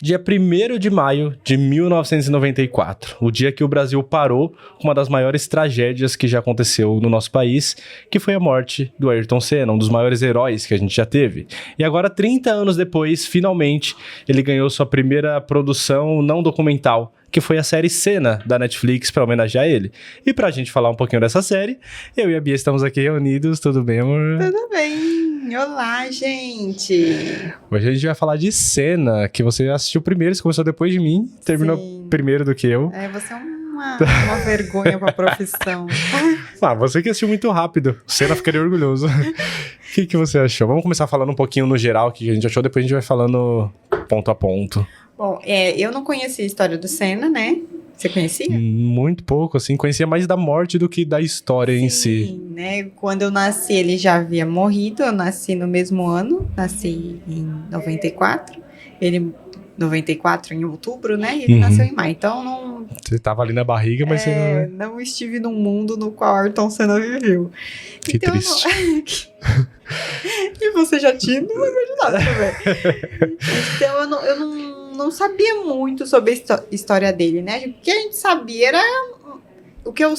Dia 1º de maio de 1994, o dia que o Brasil parou com uma das maiores tragédias que já aconteceu no nosso país, que foi a morte do Ayrton Senna, um dos maiores heróis que a gente já teve. E agora, 30 anos depois, finalmente, ele ganhou sua primeira produção não documental, que foi a série Senna, da Netflix, para homenagear ele. E pra gente falar um pouquinho dessa série, eu e a Bia estamos aqui reunidos. Tudo bem, amor? Tudo bem. Olá, gente. Hoje a gente vai falar de Senna, que você assistiu primeiro, você começou depois de mim, terminou primeiro do que eu. Você é uma vergonha pra profissão. Você que assistiu muito rápido. Senna ficaria orgulhoso. O que você achou? Vamos começar falando um pouquinho no geral o que a gente achou, depois a gente vai falando ponto a ponto. Bom, eu não conhecia a história do Senna, né? Você conhecia? Muito pouco, assim. Conhecia mais da morte do que da história em si. Sim, né? Quando eu nasci, ele já havia morrido. Eu nasci no mesmo ano. Nasci em 94. Ele... 94 em outubro, né? E ele nasceu em maio. Então, não... Você tava ali na barriga, mas você não estive num mundo no qual Ayrton Senna viveu. Que então, triste. E você já tinha, não vai imaginar também. Então, eu não sabia muito sobre a história dele, né? O que a gente sabia era... O que eu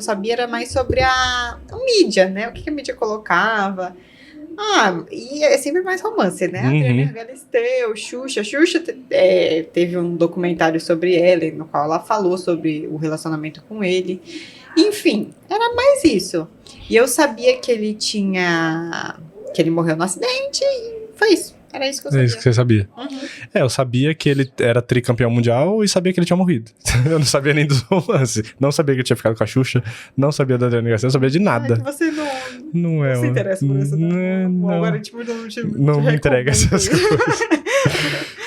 sabia era mais sobre a mídia, né? O que a mídia colocava... e é sempre mais romance, né? Adriana Galisteu, Xuxa. Xuxa teve um documentário sobre ela, no qual ela falou sobre o relacionamento com ele. Enfim, era mais isso. E eu sabia que ele morreu no acidente e foi isso. Era isso que eu sabia. É isso que você sabia. Eu sabia que ele era tricampeão mundial e sabia que ele tinha morrido. Eu não sabia nem dos romances. Não sabia que ele tinha ficado com a Xuxa. Não sabia da Adriana Galisteu, não sabia de nada. Que você não se interessa por isso, não. O algoritmo não me entrega essas coisas.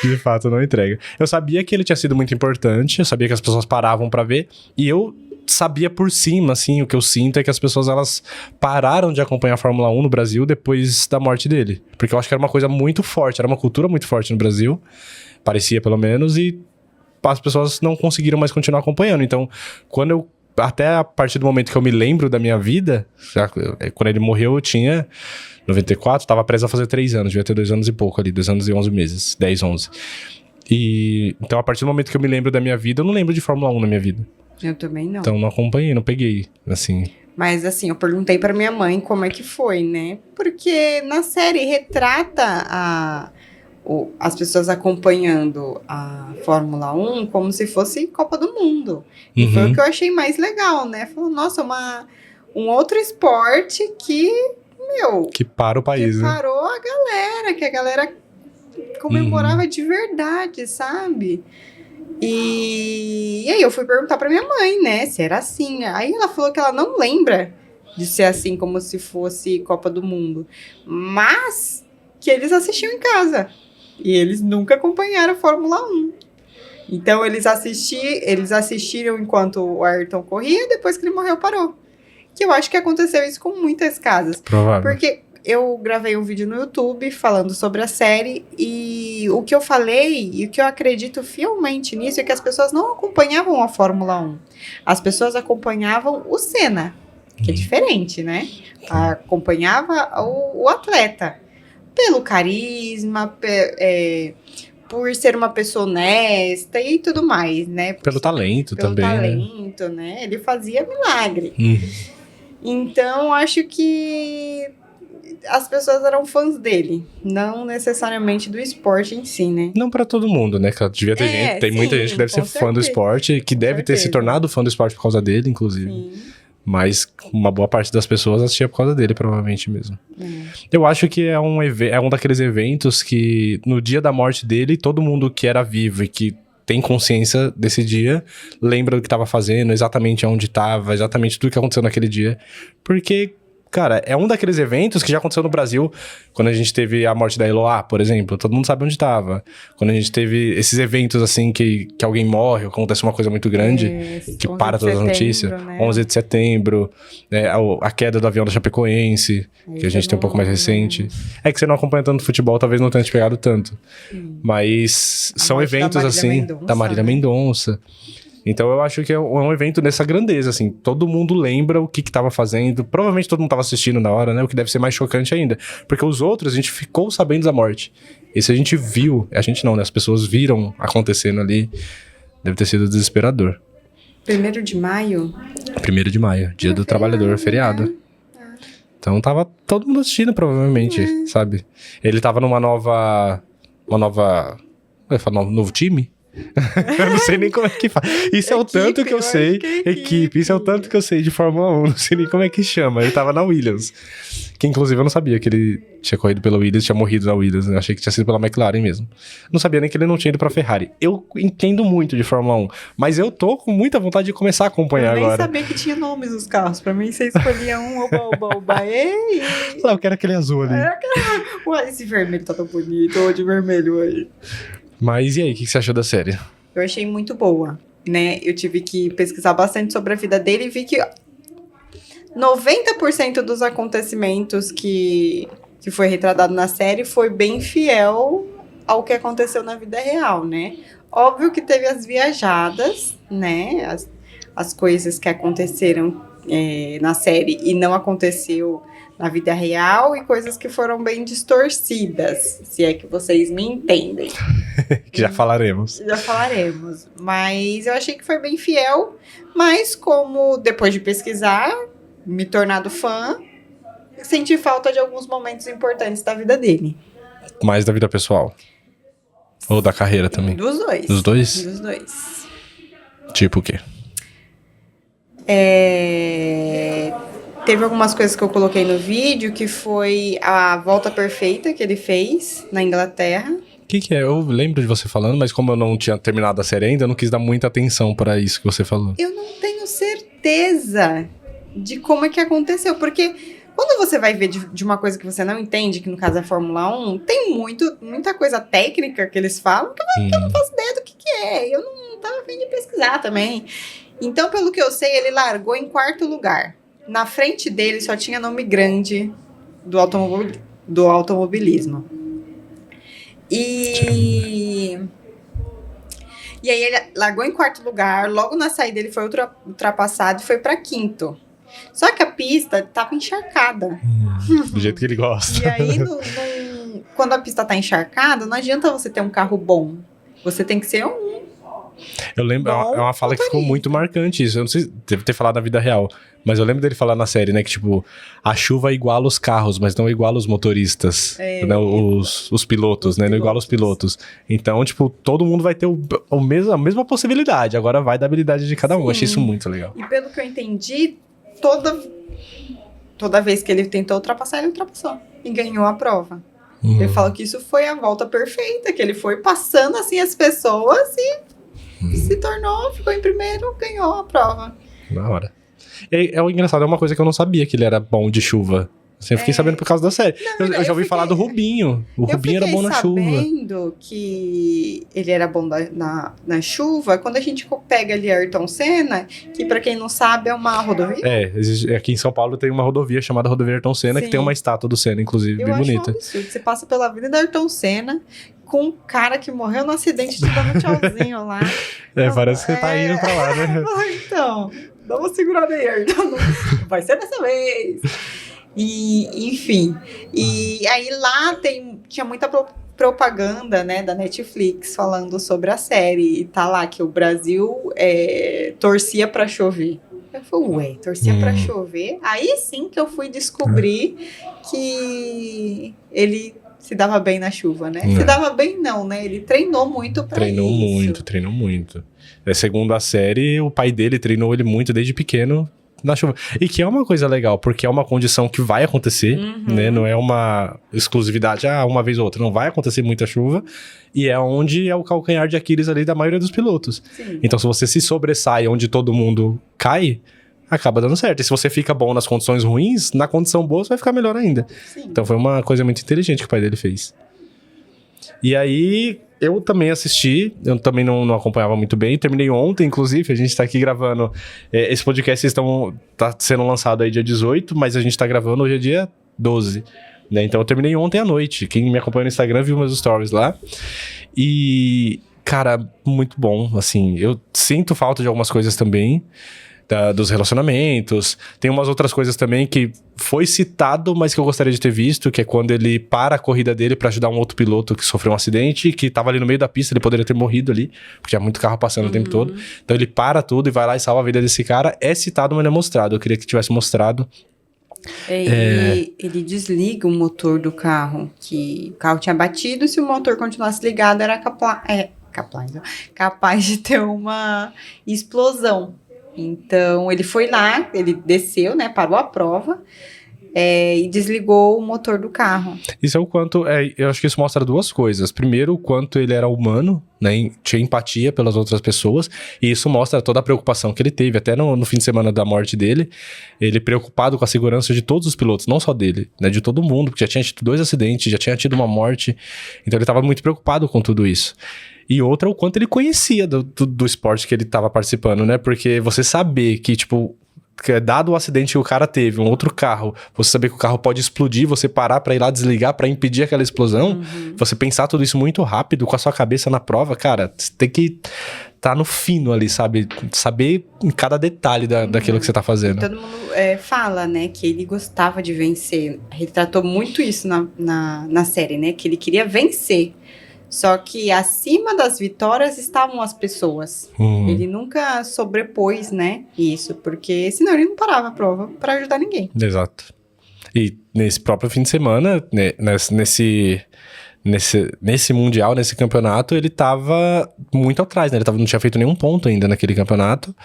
De fato, não entrega. Eu sabia que ele tinha sido muito importante, eu sabia que as pessoas paravam pra ver, e eu sabia por cima, assim, o que eu sinto é que as pessoas, elas pararam de acompanhar a Fórmula 1 no Brasil depois da morte dele. Porque eu acho que era uma coisa muito forte, era uma cultura muito forte no Brasil, parecia pelo menos, e as pessoas não conseguiram mais continuar acompanhando. Então, até a partir do momento que eu me lembro da minha vida, quando ele morreu eu tinha 94, tava preso a fazer 3 anos, devia ter 2 anos e pouco ali, 2 anos e 11 meses, 10, 11. Então, a partir do momento que eu me lembro da minha vida, eu não lembro de Fórmula 1 na minha vida. Eu também não. Então, não acompanhei, não peguei, assim. Mas, assim, eu perguntei pra minha mãe como é que foi, né? Porque na série retrata as pessoas acompanhando a Fórmula 1 como se fosse Copa do Mundo. E foi o que eu achei mais legal, né? Falou, nossa, um outro esporte que para o país, que né? parou a galera, que a galera comemorava de verdade, sabe? E aí eu fui perguntar pra minha mãe, né, se era assim. Aí ela falou que ela não lembra de ser assim, como se fosse Copa do Mundo. Mas que eles assistiam em casa. E eles nunca acompanharam a Fórmula 1. Então eles assistiram enquanto o Ayrton corria, depois que ele morreu, parou. Que eu acho que aconteceu isso com muitas casas. Provável. Porque eu gravei um vídeo no YouTube falando sobre a série e o que eu falei e o que eu acredito fielmente nisso é que as pessoas não acompanhavam a Fórmula 1. As pessoas acompanhavam o Senna, que é diferente, né? Acompanhava o atleta pelo carisma, por ser uma pessoa honesta e tudo mais, né? Pelo talento também, talento, né? Ele fazia milagre. Então, acho que as pessoas eram fãs dele, não necessariamente do esporte em si, né? Não pra todo mundo, né? Devia ter gente, tem muita gente que deve ser fã do esporte, que deve ter se tornado fã do esporte por causa dele, inclusive. Sim. Mas uma boa parte das pessoas assistia por causa dele, provavelmente mesmo. Eu acho que é um daqueles eventos que, no dia da morte dele, todo mundo que era vivo e que tem consciência desse dia, lembra do que estava fazendo, exatamente onde estava, exatamente tudo que aconteceu naquele dia. Porque, cara, é um daqueles eventos que já aconteceu no Brasil, quando a gente teve a morte da Eloá, por exemplo, todo mundo sabe onde estava. Quando a gente teve esses eventos, assim, que alguém morre, ou acontece uma coisa muito grande, que para todas as notícias. Né? 11 de setembro, a queda do avião da Chapecoense, que a gente tem um pouco mais recente. É que você não acompanha tanto futebol, talvez não tenha te pegado tanto. Mas são eventos, assim, da Marília Mendonça. Então eu acho que é um evento dessa grandeza, assim. Todo mundo lembra o que tava fazendo. Provavelmente todo mundo tava assistindo na hora, né? O que deve ser mais chocante ainda. Porque os outros, a gente ficou sabendo da morte. Esse a gente viu. A gente não, né? As pessoas viram acontecendo ali. Deve ter sido desesperador. 1º de maio? 1º de maio, dia do trabalhador, feriado. Então tava todo mundo assistindo, provavelmente, sabe? Ele tava numa nova... novo time? Eu não sei nem como é que faz. Isso é o tanto que eu sei. Equipe. Isso é o tanto que eu sei de Fórmula 1. Não sei nem como é que chama. Ele tava na Williams. Que inclusive eu não sabia que ele tinha corrido pela Williams, tinha morrido na Williams. Eu achei que tinha sido pela McLaren mesmo. Não sabia nem que ele não tinha ido pra Ferrari. Eu entendo muito de Fórmula 1, mas eu tô com muita vontade de começar a acompanhar agora. Eu nem sabia que tinha nomes os carros. Pra mim, você escolhia um, oba, ei. Eu quero aquele azul ali. Ué, esse vermelho tá tão bonito. Ou de vermelho aí. Mas e aí, o que você achou da série? Eu achei muito boa, né? Eu tive que pesquisar bastante sobre a vida dele e vi que 90% dos acontecimentos que foi retratado na série foi bem fiel ao que aconteceu na vida real, né? Óbvio que teve as viajadas, né? As coisas que aconteceram na série e não aconteceu na vida real e coisas que foram bem distorcidas, se é que vocês me entendem. Que já falaremos. Já falaremos. Mas eu achei que foi bem fiel, mas como depois de pesquisar, me tornado fã, senti falta de alguns momentos importantes da vida dele. Mais da vida pessoal? Ou da carreira também? Dos dois. Dos dois? Dos dois. Tipo o quê? Teve algumas coisas que eu coloquei no vídeo, que foi a volta perfeita que ele fez na Inglaterra. O que é? Eu lembro de você falando, mas como eu não tinha terminado a série ainda, eu não quis dar muita atenção para isso que você falou. Eu não tenho certeza de como é que aconteceu, porque quando você vai ver de uma coisa que você não entende, que no caso é Fórmula 1, tem muita coisa técnica que eles falam que eu não faço ideia do que é. Eu não tava a fim de pesquisar também. Então, pelo que eu sei, ele largou em 4º lugar. Na frente dele só tinha nome grande do automobilismo. E aí ele largou em 4º lugar, logo na saída ele foi ultrapassado e foi para 5º. Só que a pista estava encharcada. Do jeito que ele gosta. E aí, quando a pista está encharcada, não adianta você ter um carro bom. Você tem que ser Eu lembro, é uma fala que ficou muito marcante isso. Eu não sei, deve ter falado na vida real, mas eu lembro dele falar na série, né, que tipo, a chuva iguala os carros, mas não iguala os motoristas, né, os pilotos, né, não iguala os pilotos. Então, tipo, todo mundo vai ter a mesma possibilidade, agora vai da habilidade de cada um. Achei isso muito legal. E pelo que eu entendi, toda vez que ele tentou ultrapassar, ele ultrapassou e ganhou a prova. Ele falou que isso foi a volta perfeita, que ele foi passando assim as pessoas e se tornou, ficou em primeiro, ganhou a prova. Na hora. É o engraçado, é uma coisa que eu não sabia que ele era bom de chuva. Eu fiquei sabendo por causa da série. Eu já ouvi falar do Rubinho. O Rubinho era bom na chuva. Eu fiquei sabendo que ele era bom na chuva quando a gente pega ali Ayrton Senna, que pra quem não sabe é uma rodovia. Aqui em São Paulo tem uma rodovia chamada Rodovia Ayrton Senna, que tem uma estátua do Senna, inclusive, bem bonita. Um absurdo. Você passa pela vida da Ayrton Senna com um cara que morreu no acidente te dando um tchauzinho lá. Parece que você tá indo pra lá, né? Então, dá uma segurada aí, Ayrton. Vai ser dessa vez. E, enfim, e aí lá tinha muita propaganda, né, da Netflix falando sobre a série, e tá lá que o Brasil torcia pra chover. Eu falei, torcia pra chover? Aí sim que eu fui descobrir que ele se dava bem na chuva, né? Se dava bem não, né? Ele treinou muito pra isso. Treinou muito. Segundo a série, o pai dele treinou ele muito desde pequeno na chuva. E que é uma coisa legal, porque é uma condição que vai acontecer, né? Não é uma exclusividade, uma vez ou outra. Não vai acontecer muita chuva. E é onde é o calcanhar de Aquiles ali da maioria dos pilotos. Sim. Então, se você se sobressai onde todo mundo cai, acaba dando certo. E se você fica bom nas condições ruins, na condição boa você vai ficar melhor ainda. Sim. Então, foi uma coisa muito inteligente que o pai dele fez. E aí, eu também assisti, eu também não acompanhava muito bem, terminei ontem, inclusive, a gente tá aqui gravando, esse podcast tá sendo lançado aí dia 18, mas a gente tá gravando hoje é dia 12, né? Então eu terminei ontem à noite, quem me acompanha no Instagram viu meus stories lá, e Cara, muito bom, assim, eu sinto falta de algumas coisas também, dos relacionamentos. Tem umas outras coisas também que foi citado, mas que eu gostaria de ter visto, que é quando ele para a corrida dele pra ajudar um outro piloto que sofreu um acidente, que tava ali no meio da pista, ele poderia ter morrido ali, porque tinha muito carro passando o tempo todo. Então ele para tudo e vai lá e salva a vida desse cara. É citado, mas não é mostrado. Eu queria que tivesse mostrado. Ele desliga o motor do carro, que o carro tinha batido, se o motor continuasse ligado, era capaz de ter uma explosão. Então, ele foi lá, ele desceu, né, parou a prova e desligou o motor do carro. Isso é o quanto... eu acho que isso mostra duas coisas. Primeiro, o quanto ele era humano, né, tinha empatia pelas outras pessoas, e isso mostra toda a preocupação que ele teve. Até no fim de semana da morte dele, ele preocupado com a segurança de todos os pilotos, não só dele, né, de todo mundo, porque já tinha tido 2 acidentes, já tinha tido uma morte, então ele estava muito preocupado com tudo isso. E outra, o quanto ele conhecia do esporte que ele estava participando, né? Porque você saber que, tipo, dado o acidente que o cara teve, um outro carro, você saber que o carro pode explodir, você parar pra ir lá desligar, pra impedir aquela explosão, você pensar tudo isso muito rápido, com a sua cabeça na prova, cara, você tem que tá no fino ali, sabe? Saber em cada detalhe daquilo que você tá fazendo. Todo mundo fala, né, que ele gostava de vencer. Ele tratou muito isso na série, né? Que ele queria vencer. Só que acima das vitórias estavam as pessoas. Ele nunca sobrepôs, né, isso, porque senão ele não parava a prova para ajudar ninguém. Exato. E nesse próprio fim de semana, né, nesse mundial, nesse campeonato, ele tava muito atrás, né? Ele não tinha feito nenhum ponto ainda naquele campeonato.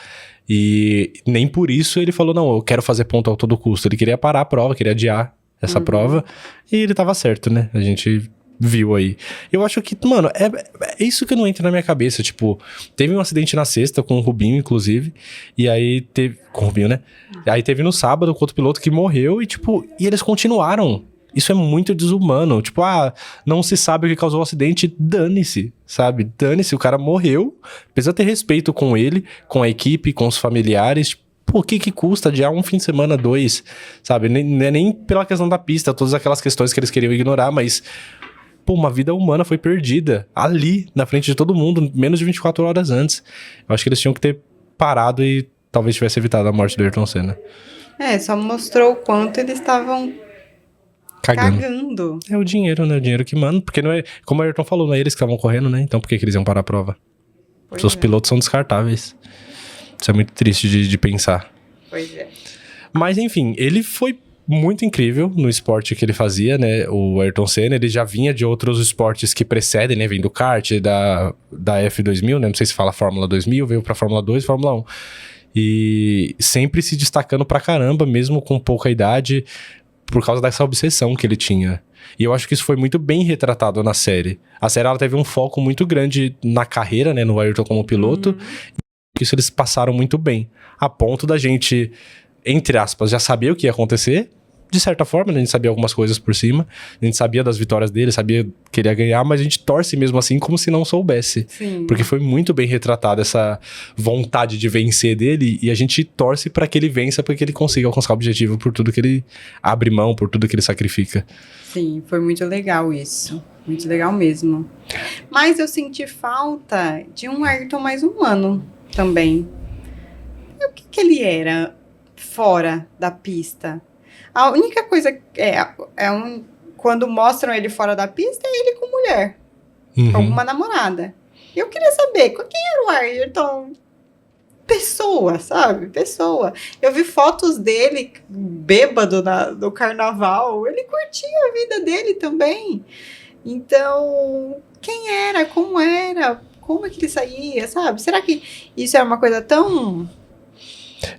E nem por isso ele falou, não, eu quero fazer ponto a todo custo. Ele queria parar a prova, queria adiar essa prova. E ele tava certo, né? A gente viu aí. Eu acho que, mano, é isso que não entra na minha cabeça. Tipo, teve um acidente na sexta com o Rubinho, inclusive. E aí teve... Com o Rubinho, né? Aí teve no sábado com outro piloto que morreu e, tipo... E eles continuaram. Isso é muito desumano. Tipo, não se sabe o que causou o acidente. Dane-se, sabe? Dane-se. O cara morreu. Precisa ter respeito com ele, com a equipe, com os familiares. Pô, o que custa adiar um fim de semana, 2? Sabe? Nem pela questão da pista. Todas aquelas questões que eles queriam ignorar, mas... Pô, uma vida humana foi perdida ali, na frente de todo mundo, menos de 24 horas antes. Eu acho que eles tinham que ter parado e talvez tivesse evitado a morte do Ayrton Senna. Só mostrou o quanto eles estavam cagando. É o dinheiro, né? O dinheiro que manda, porque não é... Como o Ayrton falou, não é eles que estavam correndo, né? Então por que eles iam parar a prova? Os pilotos são descartáveis. Isso é muito triste de pensar. Pois é. Mas, enfim, ele foi muito incrível no esporte que ele fazia, né? O Ayrton Senna, ele já vinha de outros esportes que precedem, né? Vem do kart, da F2000, né? Não sei se fala Fórmula 2000, veio pra Fórmula 2 e Fórmula 1. E sempre se destacando pra caramba, mesmo com pouca idade, por causa dessa obsessão que ele tinha. E eu acho que isso foi muito bem retratado na série. A série, ela teve um foco muito grande na carreira, né? No Ayrton como piloto. E isso eles passaram muito bem. A ponto da gente, entre aspas, já saber o que ia acontecer. De certa forma, né? A gente sabia algumas coisas por cima. A gente sabia das vitórias dele, sabia que ele ia ganhar, mas a gente torce mesmo assim como se não soubesse. Sim. Porque foi muito bem retratada essa vontade de vencer dele, e a gente torce para que ele vença, para que ele consiga alcançar o objetivo por tudo que ele abre mão, por tudo que ele sacrifica. Sim, foi muito legal isso. Muito legal mesmo. Mas eu senti falta de um Ayrton mais humano também. E o que ele era fora da pista? A única coisa quando mostram ele fora da pista é ele com mulher. Com alguma namorada. Eu queria saber quem era o Ayrton. Pessoa, sabe? Pessoa. Eu vi fotos dele bêbado no carnaval. Ele curtia a vida dele também. Então, quem era? Como era? Como é que ele saía, sabe? Será que isso é uma coisa tão...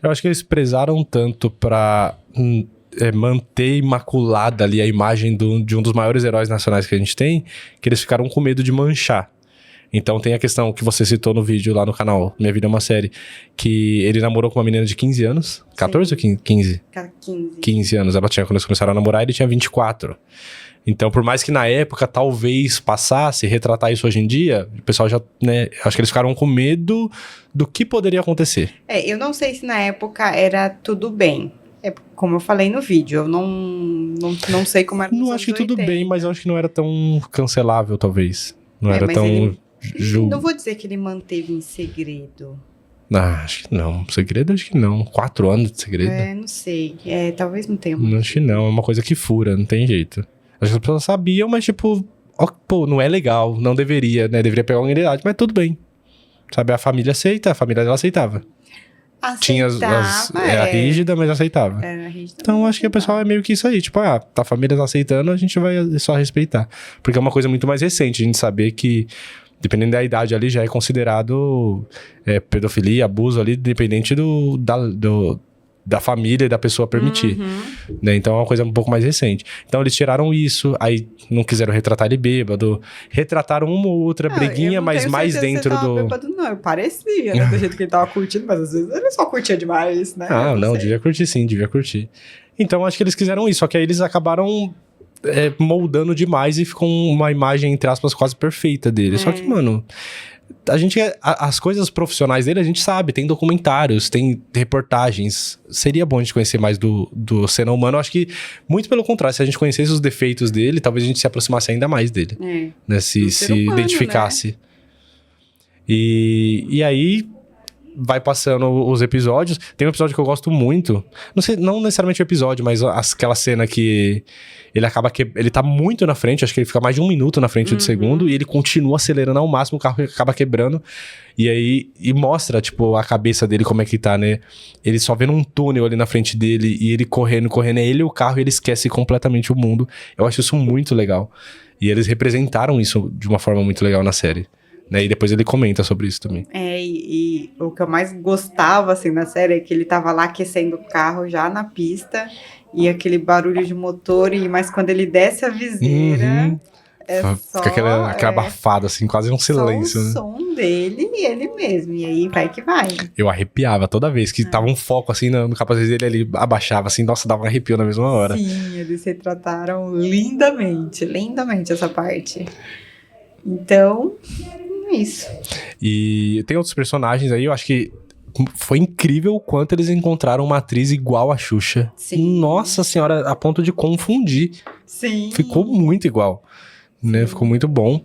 Eu acho que eles prezaram tanto pra... manter imaculada ali a imagem de um dos maiores heróis nacionais que a gente tem, que eles ficaram com medo de manchar. Então tem a questão que você citou no vídeo lá no canal, Minha Vida é uma Série, que ele namorou com uma menina de 15 anos, 14 ou 15? 15 anos, ela tinha, quando eles começaram a namorar, ele tinha 24. Então, por mais que na época talvez passasse, retratar isso hoje em dia, o pessoal já, né, acho que eles ficaram com medo do que poderia acontecer. Eu não sei se na época era tudo bem. Como eu falei no vídeo, eu não sei como era. Não acho que tudo bem, mas eu acho que não era tão cancelável, talvez. Não era tão Não vou dizer que ele manteve em segredo. Acho que não. Segredo, acho que não. 4 anos de segredo. Não sei. Talvez não tenha. Acho que não. É uma coisa que fura, não tem jeito. Acho que as pessoas sabiam, mas tipo... Pô, não é legal. Não deveria, né? Deveria pegar uma unidade, mas tudo bem. Sabe, a família aceita. A família dela aceitava. Era rígida, mas aceitava. Era rígida, então, acho que o pessoal é meio que isso aí. Tipo, a família tá aceitando, a gente vai só respeitar. Porque é uma coisa muito mais recente. A gente saber que, dependendo da idade ali, já é considerado pedofilia, abuso ali, dependente da família e da pessoa permitir. Né? Então, é uma coisa um pouco mais recente. Então, eles tiraram isso, aí não quiseram retratar ele bêbado. Retrataram uma ou outra briguinha, mas mais dentro do... Bêbado, não, eu parecia, né? Do jeito que ele tava curtindo, mas às vezes ele só curtia demais, né? Não, devia curtir sim, devia curtir. Então, acho que eles quiseram isso, só que aí eles acabaram moldando demais e ficou uma imagem, entre aspas, quase perfeita dele. Só que, mano... as coisas profissionais dele a gente sabe, tem documentários, tem reportagens. Seria bom a gente conhecer mais do Senna humano. Eu acho que, muito pelo contrário, se a gente conhecesse os defeitos dele, talvez a gente se aproximasse ainda mais dele. Né? Se humano, identificasse. Né? E aí, vai passando os episódios. Tem um episódio que eu gosto muito. Não necessariamente o episódio, mas aquela cena que ele acaba ele tá muito na frente, acho que ele fica mais de 1 minuto na frente do segundo, e ele continua acelerando ao máximo, o carro acaba quebrando. E aí, mostra, tipo, a cabeça dele, como é que tá, né? Ele só vendo um túnel ali na frente dele, e ele correndo, é ele e o carro, e ele esquece completamente o mundo. Eu acho isso muito legal. E eles representaram isso de uma forma muito legal na série. Né? E depois ele comenta sobre isso também. E o que eu mais gostava, assim, na série é que ele tava lá aquecendo o carro já na pista, e aquele barulho de motor, mas quando ele desce a viseira... Fica aquela abafada, assim, quase um silêncio, né? Só o som dele e ele mesmo, e aí vai que vai. Eu arrepiava toda vez que tava um foco, assim, no capacete dele, ele abaixava, assim, nossa, dava um arrepio na mesma hora. Sim, eles retrataram lindamente essa parte. Então, é isso. E tem outros personagens aí, eu acho que foi incrível o quanto eles encontraram uma atriz igual a Xuxa. Sim. Nossa senhora, a ponto de confundir. Sim. Ficou muito igual. Né? Ficou muito bom.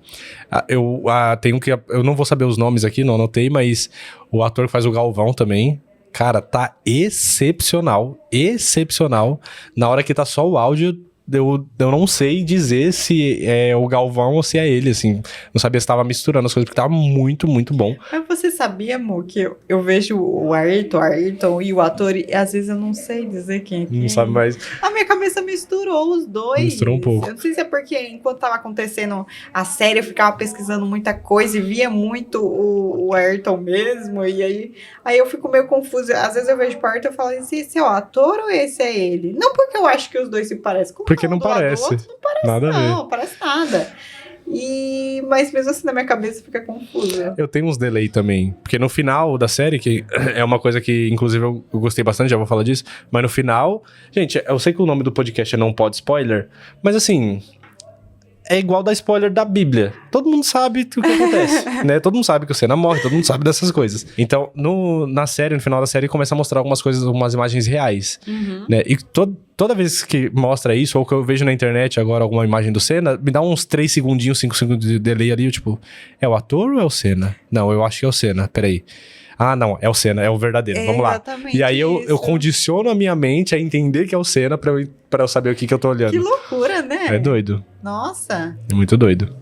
Eu não vou saber os nomes aqui, não anotei, mas o ator que faz o Galvão também, cara, tá excepcional. Excepcional. Na hora que tá só o áudio, eu não sei dizer se é o Galvão ou se é ele, assim. Não sabia se tava misturando as coisas, porque tava muito, muito bom. Mas você sabia, amor, que eu vejo o Ayrton e o ator, e às vezes eu não sei dizer quem é quem. Não sabe mais. A minha cabeça misturou os dois. Misturou um pouco. Eu não sei se é porque enquanto tava acontecendo a série, eu ficava pesquisando muita coisa e via muito o Ayrton mesmo, e aí eu fico meio confusa. Às vezes eu vejo o Ayrton e falo, esse é o ator ou esse é ele? Não porque eu acho que os dois se parecem. Como porque não parece. Não parece nada a ver. Não parece nada. Mas mesmo assim na minha cabeça fica confusa. Eu tenho uns delay também. Porque no final da série, que é uma coisa que inclusive eu gostei bastante, já vou falar disso. Mas no final... Gente, eu sei que o nome do podcast é Não Pode Spoiler. Mas assim... É igual dar spoiler da Bíblia. Todo mundo sabe o que acontece, né? Todo mundo sabe que o Senna morre, todo mundo sabe dessas coisas. Então, no final da série, começa a mostrar algumas coisas, algumas imagens reais, né? E toda vez que mostra isso, ou que eu vejo na internet agora alguma imagem do Senna, me dá uns 3 segundinhos, 5 segundos de delay ali, eu tipo, é o ator ou é o Senna? Não, eu acho que é o Senna, peraí. Ah, não, é o Senna, é o verdadeiro, vamos lá. E aí eu condiciono a minha mente a entender que é o Senna pra eu saber o que eu tô olhando. Que loucura, né? É doido. Nossa. É muito doido.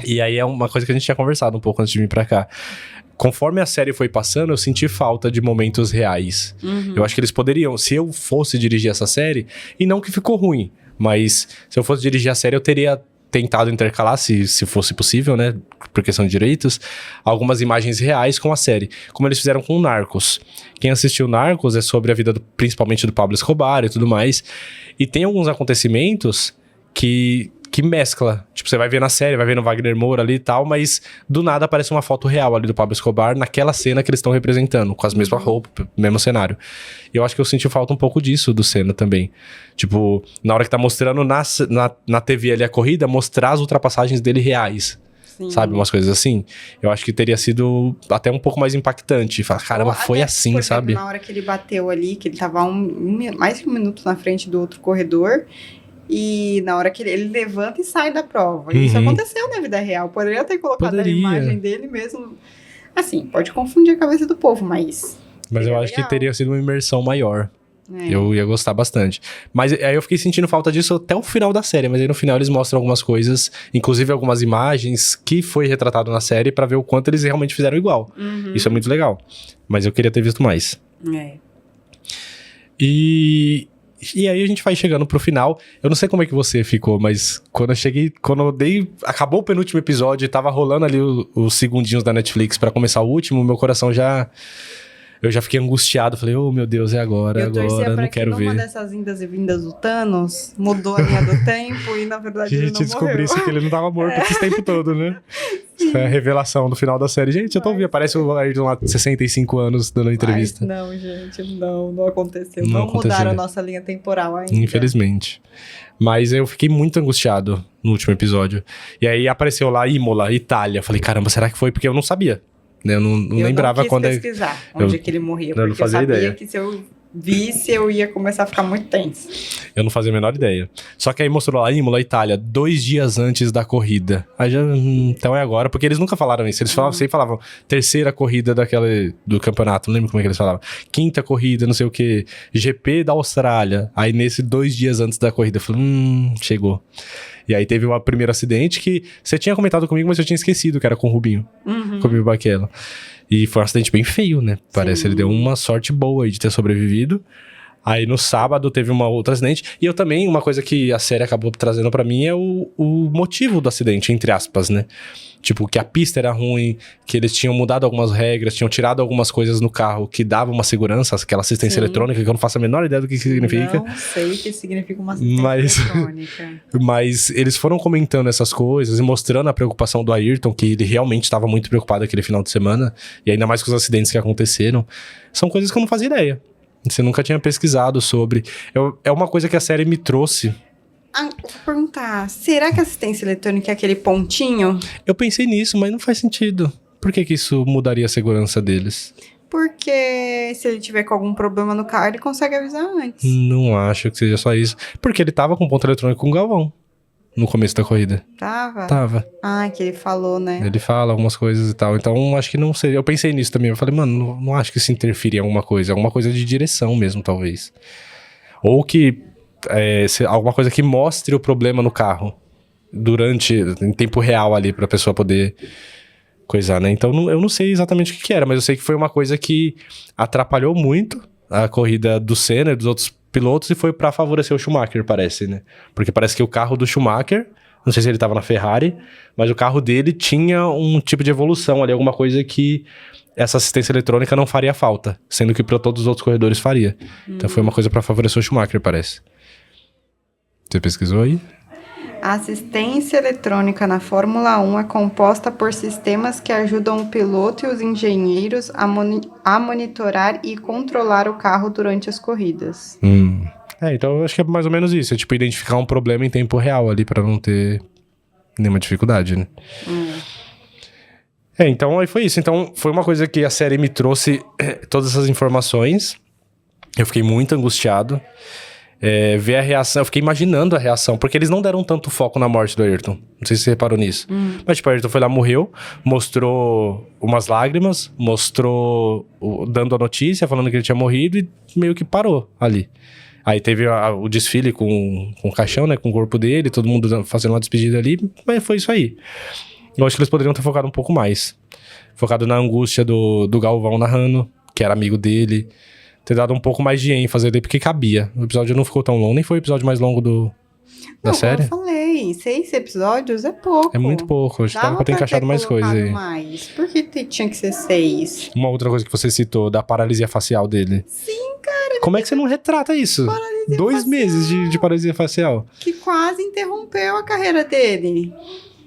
E aí é uma coisa que a gente tinha conversado um pouco antes de vir pra cá. Conforme a série foi passando, eu senti falta de momentos reais. Eu acho que eles poderiam, se eu fosse dirigir essa série, e não que ficou ruim, mas se eu fosse dirigir a série, eu teria tentado intercalar, se fosse possível, né, por questão de direitos, algumas imagens reais com a série, como eles fizeram com o Narcos. Quem assistiu Narcos é sobre a vida principalmente do Pablo Escobar e tudo mais, e tem alguns acontecimentos que mescla, tipo, você vai ver na série, vai ver no Wagner Moura ali e tal, mas do nada aparece uma foto real ali do Pablo Escobar naquela cena que eles estão representando, com as mesmas roupas, mesmo cenário. E eu acho que eu senti falta um pouco disso do Senna também. Tipo, na hora que tá mostrando na TV ali a corrida, mostrar as ultrapassagens dele reais. Sim. Sabe, umas coisas assim. Eu acho que teria sido até um pouco mais impactante. Falar, caramba, foi assim, sabe? Na hora que ele bateu ali, que ele tava mais de 1 minuto na frente do outro corredor, E na hora que ele levanta e sai da prova. Isso aconteceu na vida real. Poderia ter colocado a imagem dele mesmo. Assim, pode confundir a cabeça do povo, mas... Mas eu acho que teria sido uma imersão maior. Eu ia gostar bastante. Mas aí eu fiquei sentindo falta disso até o final da série. Mas aí no final eles mostram algumas coisas, inclusive algumas imagens que foi retratado na série pra ver o quanto eles realmente fizeram igual. Isso é muito legal. Mas eu queria ter visto mais. E aí a gente vai chegando pro final. Eu não sei como é que você ficou, mas quando eu dei... Acabou o penúltimo episódio e tava rolando ali os segundinhos da Netflix pra começar o último, meu coração já... Eu já fiquei angustiado, falei, oh meu Deus, é agora, não quero ver. Uma dessas indas e vindas do Thanos mudou a linha do tempo e na verdade ele não morreu. A gente descobrisse que ele não tava morto esse tempo todo, né? Essa é a revelação no final da série. Gente, eu tô ouvindo, parece o Ayrton lá de 65 anos dando entrevista. Não, gente, não aconteceu. Não mudaram a nossa linha temporal ainda. Infelizmente. Mas eu fiquei muito angustiado no último episódio. E aí apareceu lá Imola, Itália. Falei, caramba, será que foi? Porque eu não sabia. Eu não lembrava quando... Eu não quis pesquisar onde que ele morria, porque eu sabia que se eu visse, eu ia começar a ficar muito tenso. Eu não fazia a menor ideia. Só que aí mostrou lá, Imola, Itália, 2 dias antes da corrida. Aí já, então é agora, porque eles nunca falaram isso. Eles sempre falavam, terceira corrida do campeonato, não lembro como é que eles falavam. 5ª corrida, não sei o que, GP da Austrália. Aí nesse 2 dias antes da corrida, eu falei, chegou. E aí teve o primeiro acidente que você tinha comentado comigo, mas eu tinha esquecido, que era com o Rubinho, com o Rubinho Barrichello. E foi um acidente bem feio, né? Parece que ele deu uma sorte boa aí de ter sobrevivido. Aí no sábado teve uma outra acidente. E eu também, uma coisa que a série acabou trazendo pra mim é o motivo do acidente, entre aspas, né? Tipo, que a pista era ruim, que eles tinham mudado algumas regras, tinham tirado algumas coisas no carro que davam uma segurança, aquela assistência eletrônica, que eu não faço a menor ideia do que significa. Não sei o que significa uma assistência eletrônica. Mas eles foram comentando essas coisas e mostrando a preocupação do Ayrton, que ele realmente estava muito preocupado aquele final de semana, e ainda mais com os acidentes que aconteceram. São coisas que eu não fazia ideia. Você nunca tinha pesquisado sobre. É uma coisa que a série me trouxe. Vou perguntar, será que a assistência eletrônica é aquele pontinho? Eu pensei nisso, mas não faz sentido. Por que isso mudaria a segurança deles? Porque se ele tiver com algum problema no carro, ele consegue avisar antes. Não acho que seja só isso. Porque ele tava com ponto eletrônico com o Galvão no começo da corrida. Tava? Ah, que ele falou, né? Ele fala algumas coisas e tal. Então, acho que não sei. Eu pensei nisso também. Eu falei, mano, não acho que isso interfere em alguma coisa. Alguma coisa de direção mesmo, talvez. Ou que... alguma coisa que mostre o problema no carro em tempo real ali pra pessoa poder coisar, né? Então eu não sei exatamente o que era, mas eu sei que foi uma coisa que atrapalhou muito a corrida do Senna e dos outros pilotos e foi pra favorecer o Schumacher, parece, né? Porque parece que o carro do Schumacher, não sei se ele tava na Ferrari, mas o carro dele tinha um tipo de evolução ali, alguma coisa que essa assistência eletrônica não faria falta, sendo que para todos os outros corredores faria. Então foi uma coisa pra favorecer o Schumacher, parece. Você pesquisou aí? A assistência eletrônica na Fórmula 1 é composta por sistemas que ajudam o piloto e os engenheiros a monitorar e controlar o carro durante as corridas. Então eu acho que é mais ou menos isso. É tipo identificar um problema em tempo real ali pra não ter nenhuma dificuldade, né? Então aí foi isso. Então foi uma coisa que a série me trouxe todas essas informações. Eu fiquei muito angustiado. Ver a reação, eu fiquei imaginando a reação, porque eles não deram tanto foco na morte do Ayrton. Não sei se você reparou nisso. Mas tipo, o Ayrton foi lá, morreu, mostrou umas lágrimas, mostrou dando a notícia, falando que ele tinha morrido e meio que parou ali. Aí teve o desfile com o caixão, né, com o corpo dele, todo mundo fazendo uma despedida ali, mas foi isso aí. Eu acho que eles poderiam ter focado um pouco mais. Focado na angústia do Galvão narrando, que era amigo dele. Ter dado um pouco mais de ênfase ali, porque cabia. O episódio não ficou tão longo, nem foi o episódio mais longo da série. Eu falei, 6 episódios é pouco. É muito pouco, acho que dava pra ter encaixado mais coisa aí. Mais. Por que tinha que ser 6? Uma outra coisa que você citou, da paralisia facial dele. Sim, cara. Como é que você não retrata isso? 2 meses de paralisia facial. Que quase interrompeu a carreira dele.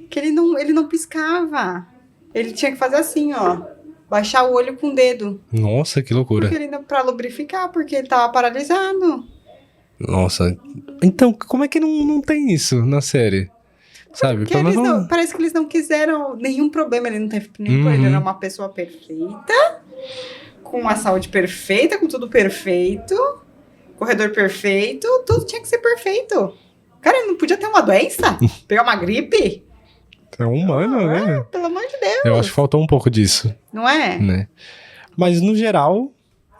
Que ele não piscava. Ele tinha que fazer assim, ó. Baixar o olho com o dedo. Nossa, que loucura. Porque pra lubrificar, porque ele tava paralisado. Nossa. Então, como é que não tem isso na série? Sabe? Parece que eles não quiseram nenhum problema. Ele não teve nenhum problema. Ele era uma pessoa perfeita, com uma saúde perfeita, com tudo perfeito, corredor perfeito, tudo tinha que ser perfeito. Cara, ele não podia ter uma doença? Pegar uma gripe? É humano, né? Pelo amor de Deus. Eu acho que faltou um pouco disso. Não é? Né? Mas, no geral,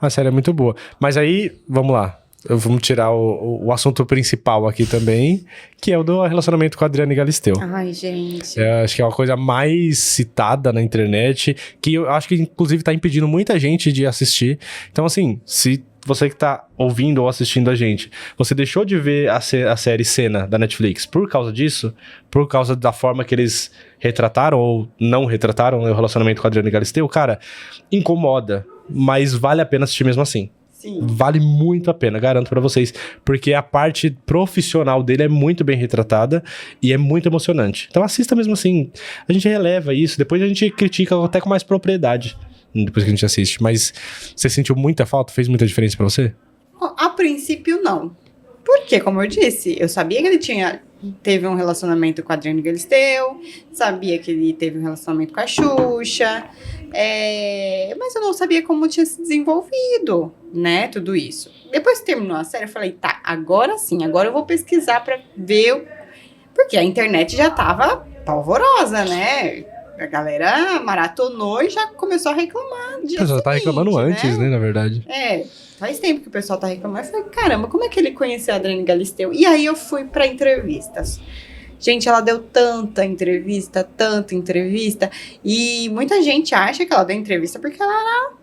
a série é muito boa. Mas aí, vamos lá. Vamos tirar o assunto principal aqui também, que é o do relacionamento com a Adriana Galisteu. Ai, gente. Acho que é uma coisa mais citada na internet, que eu acho que, inclusive, tá impedindo muita gente de assistir. Então, assim, se você que tá ouvindo ou assistindo a gente, você deixou de ver a série Cena da Netflix por causa disso? Por causa da forma que eles retrataram ou não retrataram o relacionamento com a Adriana Galisteu? Cara, incomoda, mas vale a pena assistir mesmo assim. Sim. Vale muito a pena, garanto pra vocês. Porque a parte profissional dele é muito bem retratada e é muito emocionante. Então assista mesmo assim. A gente releva isso, depois a gente critica até com mais propriedade. Depois que a gente assiste. Mas você sentiu muita falta? Fez muita diferença pra você? A princípio, não. Porque, como eu disse, eu sabia que ele teve um relacionamento com a Adriana Galisteu, sabia que ele teve um relacionamento com a Xuxa, mas eu não sabia como tinha se desenvolvido, né, tudo isso. Depois que terminou a série, eu falei, tá, agora sim, agora eu vou pesquisar pra ver, porque a internet já tava polvorosa, né? A galera maratonou e já começou a reclamar. O pessoal tá reclamando antes, né, na verdade. Faz tempo que o pessoal tá reclamando. Eu falei, caramba, como é que ele conheceu a Adriana Galisteu? E aí eu fui pra entrevistas. Gente, ela deu tanta entrevista, e muita gente acha que ela deu entrevista porque ela era,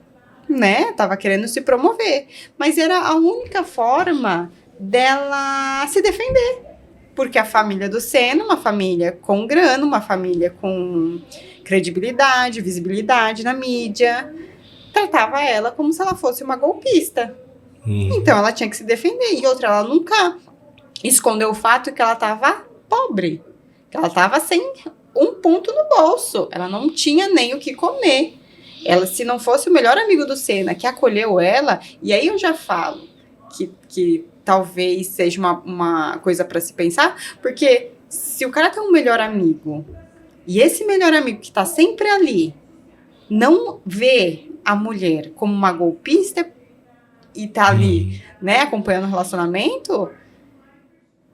né, tava querendo se promover. Mas era a única forma dela se defender. Porque a família do Senna, uma família com grana, uma família com credibilidade, visibilidade na mídia, tratava ela como se ela fosse uma golpista. Então ela tinha que se defender. E outra, ela nunca escondeu o fato que ela estava pobre. Que ela estava sem um ponto no bolso. Ela não tinha nem o que comer. Ela, se não fosse o melhor amigo do Senna que acolheu ela, e aí eu já falo que talvez seja uma coisa para se pensar, porque se o cara tem um melhor amigo, e esse melhor amigo que tá sempre ali, não vê a mulher como uma golpista e tá ali, né, acompanhando o relacionamento,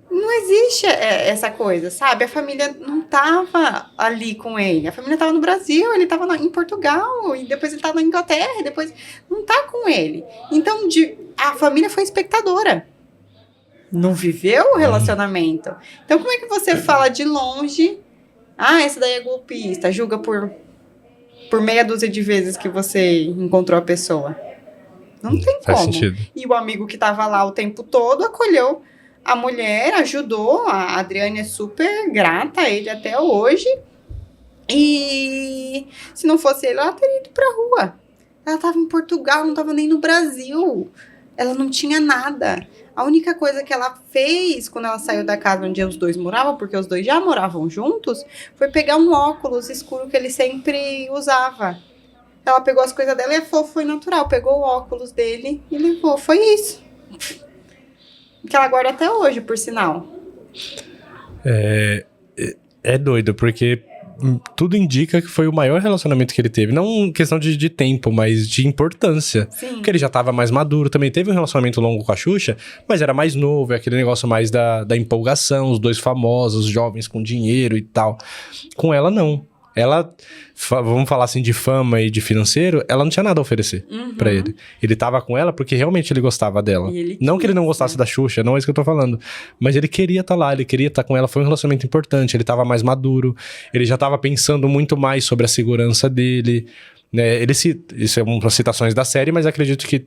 não existe essa coisa, sabe? A família não tava ali com ele. A família tava no Brasil, ele tava em Portugal, e depois ele tava na Inglaterra, e depois não tá com ele. Então, a família foi espectadora. Não viveu o relacionamento. Então, como é que você fala de longe? Ah, esse daí é golpista. Julga por meia dúzia de vezes que você encontrou a pessoa. Não tem Faz como. sentido. E o amigo que tava lá o tempo todo acolheu a mulher, ajudou. A Adriana é super grata a ele até hoje. E se não fosse ele, ela teria ido pra rua. Ela tava em Portugal, não tava nem no Brasil. Ela não tinha nada. A única coisa que ela fez quando ela saiu da casa onde os dois moravam, porque os dois já moravam juntos, foi pegar um óculos escuro que ele sempre usava. Ela pegou as coisas dela e foi natural. Pegou o óculos dele e levou. Foi isso. Que ela guarda até hoje, por sinal. É doido, porque tudo indica que foi o maior relacionamento que ele teve. Não questão de tempo, mas de importância. Sim. Porque ele já tava mais maduro. Também teve um relacionamento longo com a Xuxa, mas era mais novo. É aquele negócio mais da empolgação. Os dois famosos, jovens com dinheiro e tal. Com ela, não. Ela, vamos falar assim, de fama e de financeiro, ela não tinha nada a oferecer pra ele. Ele tava com ela porque realmente ele gostava dela. Não que ele não gostasse da Xuxa, não é isso que eu tô falando. Mas ele queria estar lá, ele queria estar com ela. Foi um relacionamento importante, ele tava mais maduro. Ele já tava pensando muito mais sobre a segurança dele. Né? Isso é uma das citações da série, mas acredito que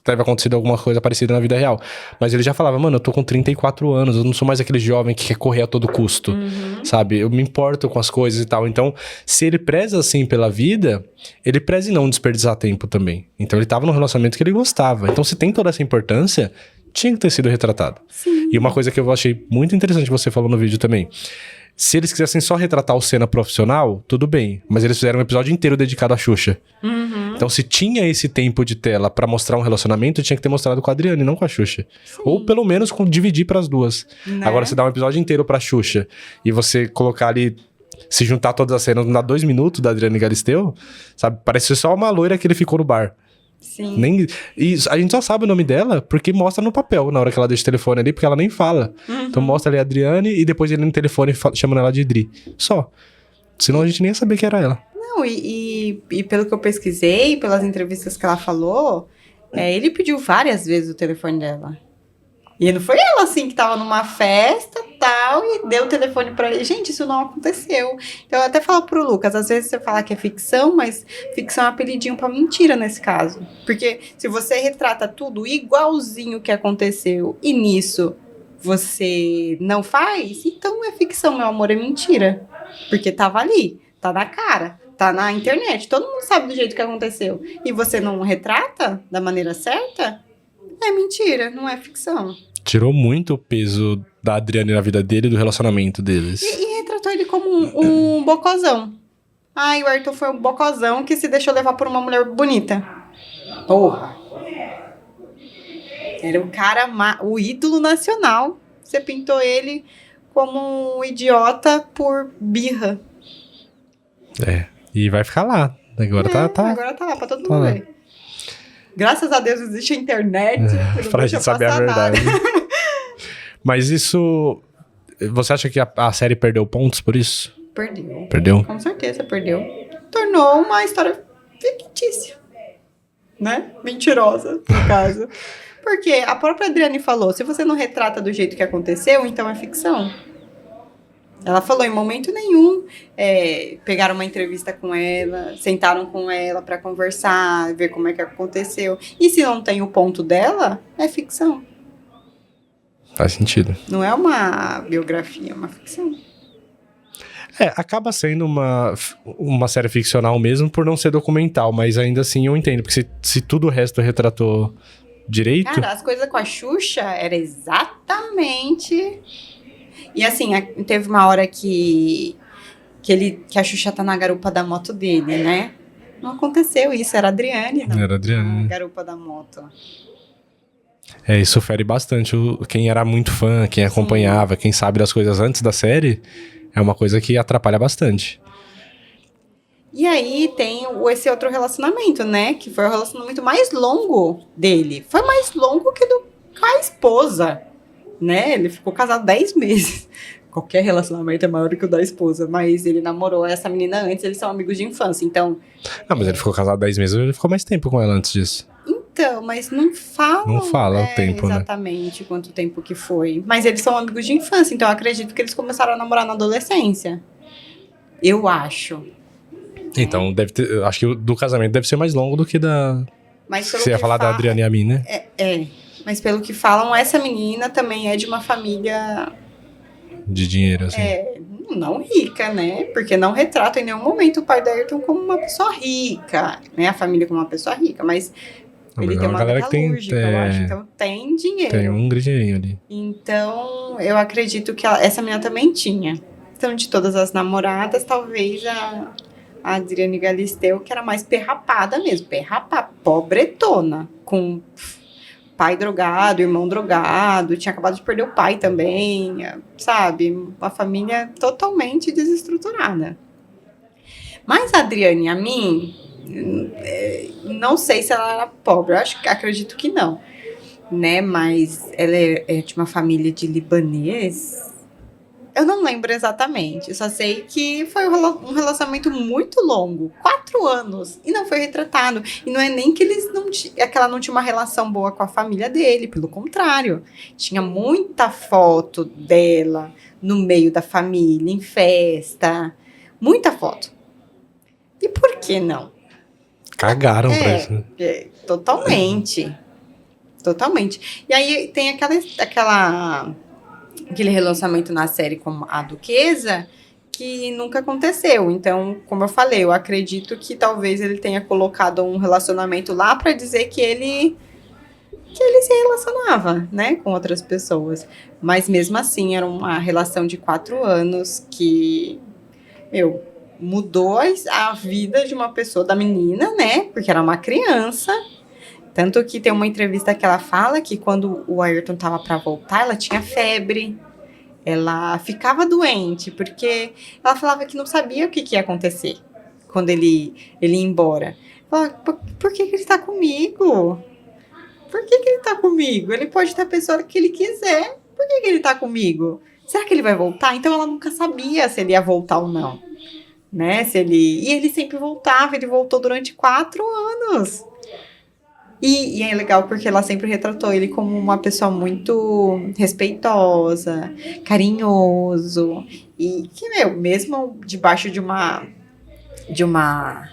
deve acontecido alguma coisa parecida na vida real. Mas ele já falava, mano, eu tô com 34 anos, eu não sou mais aquele jovem que quer correr a todo custo, sabe? Eu me importo com as coisas e tal. Então, se ele preza assim pela vida, ele preza em não desperdiçar tempo também. Então, ele tava num relacionamento que ele gostava. Então, se tem toda essa importância, tinha que ter sido retratado. Sim. E uma coisa que eu achei muito interessante que você falou no vídeo também. Se eles quisessem só retratar o Senna profissional, tudo bem. Mas eles fizeram um episódio inteiro dedicado à Xuxa. Então, se tinha esse tempo de tela pra mostrar um relacionamento, tinha que ter mostrado com a Adriana e não com a Xuxa. Sim. Ou pelo menos dividir pras duas. Né? Agora, se dá um episódio inteiro pra Xuxa e você colocar ali, se juntar todas as cenas, não dá 2 minutos da Adriana Galisteu, sabe? Parece só uma loira que ele ficou no bar. Sim. E a gente só sabe o nome dela porque mostra no papel, na hora que ela deixa o telefone ali, porque ela nem fala. Então mostra ali a Adriane e depois ele no telefone chamando ela de Dri. Só. Senão a gente nem ia saber que era ela. Não, e pelo que eu pesquisei, pelas entrevistas que ela falou, ele pediu várias vezes o telefone dela. E não foi ela, assim, que tava numa festa e tal, e deu o telefone pra ele. Gente, isso não aconteceu. Então, eu até falo pro Lucas, às vezes você fala que é ficção, mas ficção é um apelidinho pra mentira nesse caso. Porque se você retrata tudo igualzinho que aconteceu, e nisso você não faz, então é ficção, meu amor, é mentira. Porque tava ali, tá na cara, tá na internet, todo mundo sabe do jeito que aconteceu. E você não retrata da maneira certa, é mentira, não é ficção. Tirou muito o peso da Adriane na vida dele e do relacionamento deles. E retratou ele como um bocozão. Ai, o Ayrton foi um bocozão que se deixou levar por uma mulher bonita. Porra. Era o cara, o ídolo nacional. Você pintou ele como um idiota por birra. E vai ficar lá. Agora tá. Agora tá lá pra todo mundo ver. Graças a Deus existe a internet. Pra gente saber a verdade. Mas isso... Você acha que a série perdeu pontos por isso? Perdeu? Com certeza perdeu. Tornou uma história fictícia. Né? Mentirosa, no caso. Porque a própria Adriane falou, se você não retrata do jeito que aconteceu, então é ficção. Ela falou, em momento nenhum, pegaram uma entrevista com ela, sentaram com ela pra conversar, ver como é que aconteceu. E se não tem o ponto dela, é ficção. Faz sentido. Não é uma biografia, é uma ficção. Acaba sendo uma série ficcional mesmo por não ser documental, mas ainda assim eu entendo, porque se tudo o resto retratou direito... Cara, as coisas com a Xuxa era exatamente... E assim, teve uma hora que a Xuxa tá na garupa da moto dele, né? Não aconteceu isso, era a Adriane. Não. Era a Adriane. Na garupa da moto. Isso fere bastante. Quem era muito fã, quem acompanhava, quem sabe das coisas antes da série, é uma coisa que atrapalha bastante. E aí tem esse outro relacionamento, né? Que foi o relacionamento mais longo dele. Foi mais longo que com a esposa. Né? Ele ficou casado 10 meses. Qualquer relacionamento é maior que o da esposa, mas ele namorou essa menina antes, eles são amigos de infância, então... Não, mas ele ficou casado 10 meses, ele ficou mais tempo com ela antes disso. Então, mas não fala o tempo, exatamente quanto tempo que foi. Mas eles são amigos de infância, então eu acredito que eles começaram a namorar na adolescência. Eu acho. Então, deve ter, acho que o do casamento deve ser mais longo do que da... Mas você ia falar da Adriane e a mim, né? Mas pelo que falam, essa menina também é de uma família... De dinheiro, assim. Não rica, né? Porque não retrata em nenhum momento o pai da Ayrton como uma pessoa rica, né? A família como uma pessoa rica, mas ele tem uma metalúrgica, eu acho. Então tem dinheiro. Tem um dinheirinho ali. Então, eu acredito que essa menina também tinha. Então, de todas as namoradas, talvez a Adriane Galisteu, que era mais perrapada mesmo. Pobretona, com... pai drogado, irmão drogado, tinha acabado de perder o pai também, sabe? Uma família totalmente desestruturada. Mas a Adriane, a mim, não sei se ela era pobre, acredito que não, né? Mas ela é de uma família de libanês. Eu não lembro exatamente, eu só sei que foi um relacionamento muito longo, 4 anos, e não foi retratado. E não é nem que ela não tinha uma relação boa com a família dele, pelo contrário. Tinha muita foto dela no meio da família, em festa, muita foto. E por que não? Cagaram pra isso, né? Totalmente. E aí tem aquele relacionamento na série com a Duquesa que nunca aconteceu. Então, como eu falei, eu acredito que talvez ele tenha colocado um relacionamento lá para dizer que ele se relacionava, né, com outras pessoas. Mas mesmo assim, era uma relação de 4 anos que, mudou a vida de uma pessoa, da menina, né, porque era uma criança. Tanto que tem uma entrevista que ela fala que quando o Ayrton tava para voltar, ela tinha febre. Ela ficava doente, porque ela falava que não sabia o que ia acontecer quando ele ia embora. Fala, por que ele tá comigo? Por que ele tá comigo? Ele pode ter a pessoa que ele quiser. Por que ele tá comigo? Será que ele vai voltar? Então ela nunca sabia se ele ia voltar ou não. Né? E ele sempre voltava. Ele voltou durante 4 anos. E é legal porque ela sempre retratou ele como uma pessoa muito respeitosa, carinhoso. E que, mesmo debaixo de uma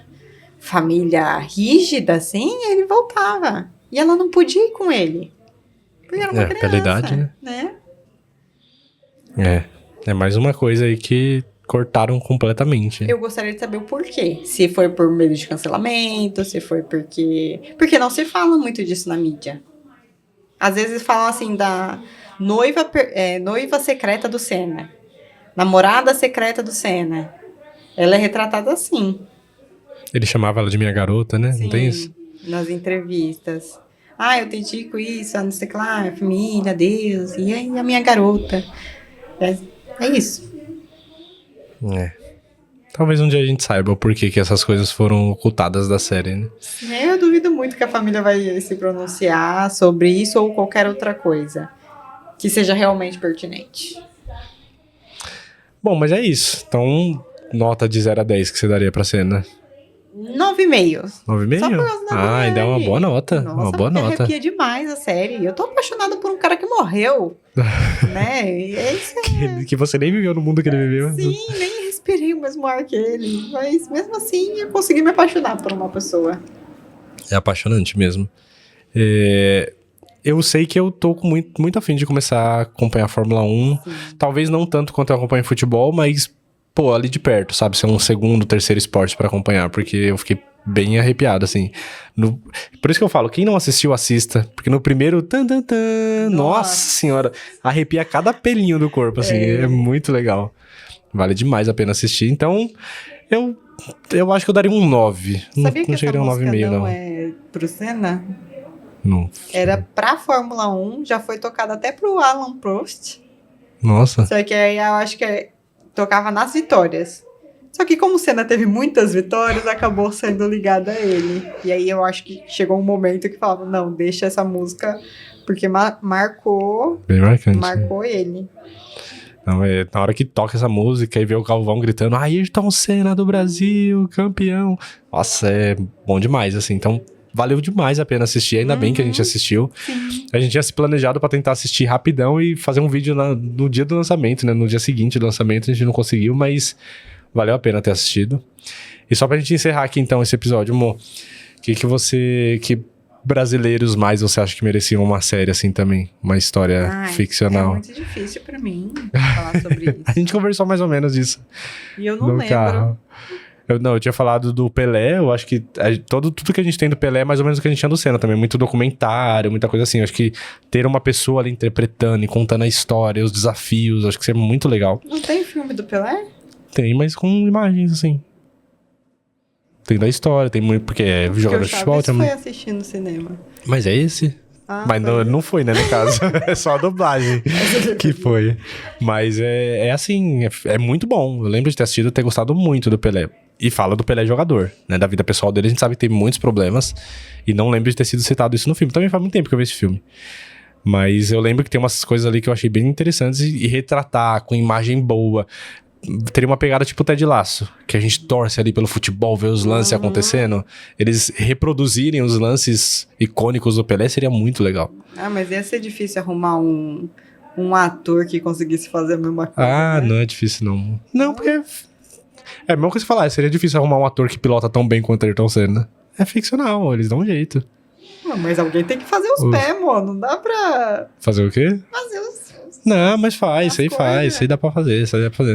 família rígida, assim, ele voltava. E ela não podia ir com ele. Porque era uma criança. Pela idade, né? É mais uma coisa aí que cortaram completamente. Eu gostaria de saber o porquê. Se foi por medo de cancelamento, se foi porque... Porque não se fala muito disso na mídia. Às vezes falam assim da noiva secreta do Senna. Namorada secreta do Senna. Ela é retratada assim. Ele chamava ela de minha garota, né? Sim, não tem isso? Nas entrevistas. Eu dedico isso, não sei o que lá, família, Deus, e aí a minha garota. É isso. Talvez um dia a gente saiba o porquê que essas coisas foram ocultadas da série, né? Eu duvido muito que a família vai se pronunciar sobre isso ou qualquer outra coisa que seja realmente pertinente. Bom, mas é isso. Então, nota de 0 a 10 que você daria pra cena? 9,5. 9,5? Só por causa da ainda é uma boa nota. Nossa, uma boa nota. Arrepia demais a série. Eu tô apaixonada por um cara que morreu. Né? E é isso que você nem viveu no mundo que ele viveu. Sim, nem respirei o mesmo ar que ele. Mas mesmo assim, eu consegui me apaixonar por uma pessoa. É apaixonante mesmo. Eu sei que eu tô com muito afim de começar a acompanhar a Fórmula 1. Sim. Talvez não tanto quanto eu acompanho futebol, mas... Pô, ali de perto, sabe? Ser um segundo, terceiro esporte pra acompanhar. Porque eu fiquei bem arrepiado, assim. Por isso que eu falo, quem não assistiu, assista. Porque no primeiro... Nossa senhora! Arrepia cada pelinho do corpo, assim. É muito legal. Vale demais a pena assistir. Então, eu acho que eu daria um 9. Sabia não chegaria a um 9,5, não. É pro Senna? Não. Era pra Fórmula 1. Já foi tocado até pro Alan Prost. Nossa. Só que aí eu acho que... tocava nas vitórias. Só que como o Senna teve muitas vitórias, acabou sendo ligada a ele. E aí eu acho que chegou um momento que falava, não, deixa essa música, porque marcou... Bem marcante. Marcou ele. Não, na hora que toca essa música e vê o Galvão gritando, Ayrton Senna do Brasil, campeão. Nossa, é bom demais, assim. Então, valeu demais a pena assistir. Ainda bem que a gente assistiu. Sim. A gente tinha se planejado pra tentar assistir rapidão e fazer um vídeo no dia do lançamento, né? No dia seguinte do lançamento a gente não conseguiu, mas valeu a pena ter assistido. E só pra gente encerrar aqui então esse episódio, amor, que brasileiros mais você acha que mereciam uma série assim também? Uma história ficcional? É muito difícil pra mim falar sobre isso. A gente conversou mais ou menos disso. E eu não lembro. Carro. Eu tinha falado do Pelé, eu acho que tudo que a gente tem do Pelé é mais ou menos o que a gente tinha do Senna também, muito documentário, muita coisa assim, eu acho que ter uma pessoa ali interpretando e contando a história, os desafios, acho que isso é muito legal. Não tem filme do Pelé? Tem, mas com imagens, assim. Tem da história, tem muito, porque é jogador de futebol. Foi assistir no cinema. Mas é esse? Mas não foi, né, no caso. É só a dublagem que foi. Mas é assim, é muito bom. Eu lembro de ter assistido e ter gostado muito do Pelé. E fala do Pelé jogador, né? Da vida pessoal dele, a gente sabe que tem muitos problemas. E não lembro de ter sido citado isso no filme. Também faz muito tempo que eu vi esse filme. Mas eu lembro que tem umas coisas ali que eu achei bem interessantes. E retratar com imagem boa. Teria uma pegada tipo Ted Lasso, que a gente torce ali pelo futebol, ver os lances acontecendo. Eles reproduzirem os lances icônicos do Pelé seria muito legal. Mas ia ser difícil arrumar um ator que conseguisse fazer a mesma coisa. Né? Não é difícil, não. Não, porque... É a mesma coisa que você falar, seria difícil arrumar um ator que pilota tão bem quanto Ayrton Senna. É ficcional, eles dão um jeito. Mas alguém tem que fazer os pés, mano. Não dá pra... Fazer o quê? Fazer os... Não, mas faz, isso aí faz, isso aí dá pra fazer,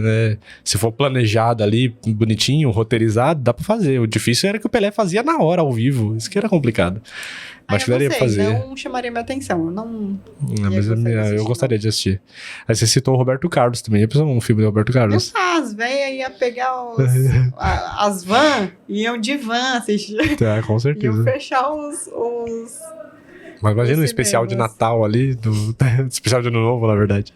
né? Se for planejado ali, bonitinho, roteirizado, dá pra fazer. O difícil era que o Pelé fazia na hora, ao vivo. Isso que era complicado. Mas que daria pra fazer. Não chamaria minha atenção, mas eu gostaria de assistir. Aí você citou o Roberto Carlos também. Já pensou um filme do Roberto Carlos? As velhas iam pegar as vans, iam de van assistir. Tá, com certeza. Iam fechar os Mas imagina um especial de Natal ali, especial de Ano Novo, na verdade.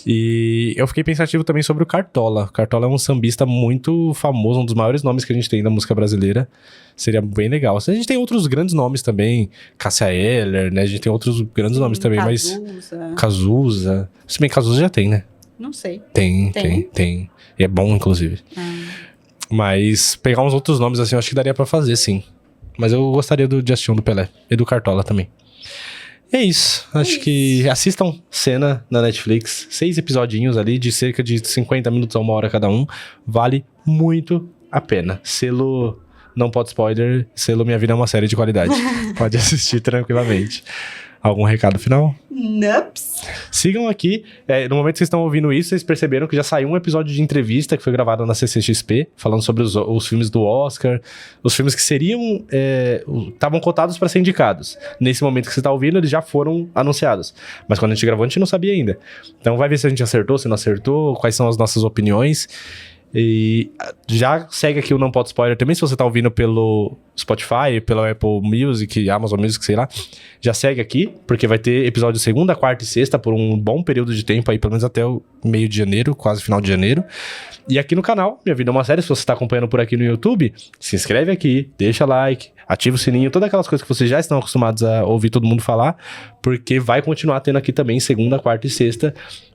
E eu fiquei pensativo também sobre o Cartola. O Cartola é um sambista muito famoso, um dos maiores nomes que a gente tem da música brasileira. Seria bem legal. A gente tem outros grandes nomes também, Cássia Eller, né? A gente tem outros grandes nomes também, Cazuza. mas... Cazuza. Se bem que Cazuza já tem, né? Não sei. Tem. E é bom, inclusive. Mas pegar uns outros nomes assim, eu acho que daria pra fazer, sim. Mas eu gostaria de assistir um do Pelé e do Cartola também. É isso. Acho que assistam Cena na Netflix. 6 episodinhos ali, de cerca de 50 minutos a 1 hora cada um. Vale muito a pena. Selo Não Pode Spoiler, selo Minha Vida é uma Série de Qualidade. Pode assistir tranquilamente. Algum recado final? Nups. Sigam aqui. No momento que vocês estão ouvindo isso, vocês perceberam que já saiu um episódio de entrevista que foi gravado na CCXP, falando sobre os filmes do Oscar, os filmes que seriam... estavam cotados para ser indicados. Nesse momento que você está ouvindo, eles já foram anunciados. Mas quando a gente gravou, a gente não sabia ainda. Então vai ver se a gente acertou, se não acertou, quais são as nossas opiniões. E já segue aqui o Não Pode Spoiler também, se você tá ouvindo pelo Spotify, pela Apple Music, Amazon Music, sei lá. Já segue aqui, porque vai ter episódio segunda, quarta e sexta por um bom período de tempo aí, pelo menos até o meio de janeiro, quase final de janeiro. E aqui no canal, Minha Vida é uma Série, se você tá acompanhando por aqui no YouTube, se inscreve aqui, deixa like, ativa o sininho, todas aquelas coisas que vocês já estão acostumados a ouvir todo mundo falar, porque vai continuar tendo aqui também segunda, quarta e sexta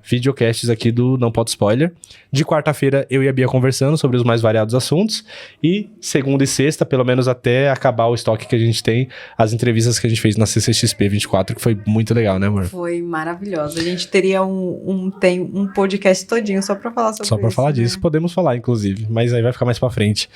videocasts aqui do Não Pode Spoiler. De quarta-feira, eu e a Bia conversando sobre os mais variados assuntos, e segunda e sexta, pelo menos até acabar o estoque que a gente tem, as entrevistas que a gente fez na CCXP 24, que foi muito legal, né, amor? Foi maravilhoso. A gente teria um podcast todinho só pra falar sobre isso. Só pra falar disso, podemos falar, inclusive, mas aí vai ficar mais pra frente.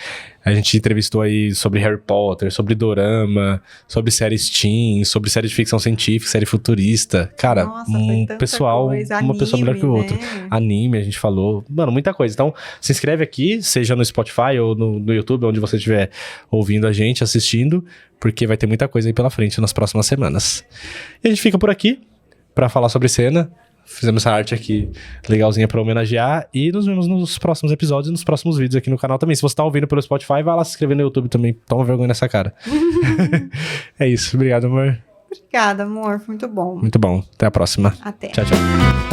A gente entrevistou aí sobre Harry Potter, sobre dorama, sobre séries teen, sobre série de ficção científica, série futurista. Cara, nossa, um pessoal, uma pessoa melhor que o outro. Anime, a gente falou. Mano, muita coisa. Então, se inscreve aqui, seja no Spotify ou no YouTube, onde você estiver ouvindo a gente, assistindo, porque vai ter muita coisa aí pela frente nas próximas semanas. E a gente fica por aqui pra falar sobre Cena. Fizemos essa arte aqui legalzinha pra homenagear. E nos vemos nos próximos episódios e nos próximos vídeos aqui no canal também. Se você tá ouvindo pelo Spotify, vai lá se inscrever no YouTube também. Toma vergonha nessa cara. É isso. Obrigado, amor. Obrigada, amor. Foi muito bom. Muito bom. Até a próxima. Até. Tchau, tchau.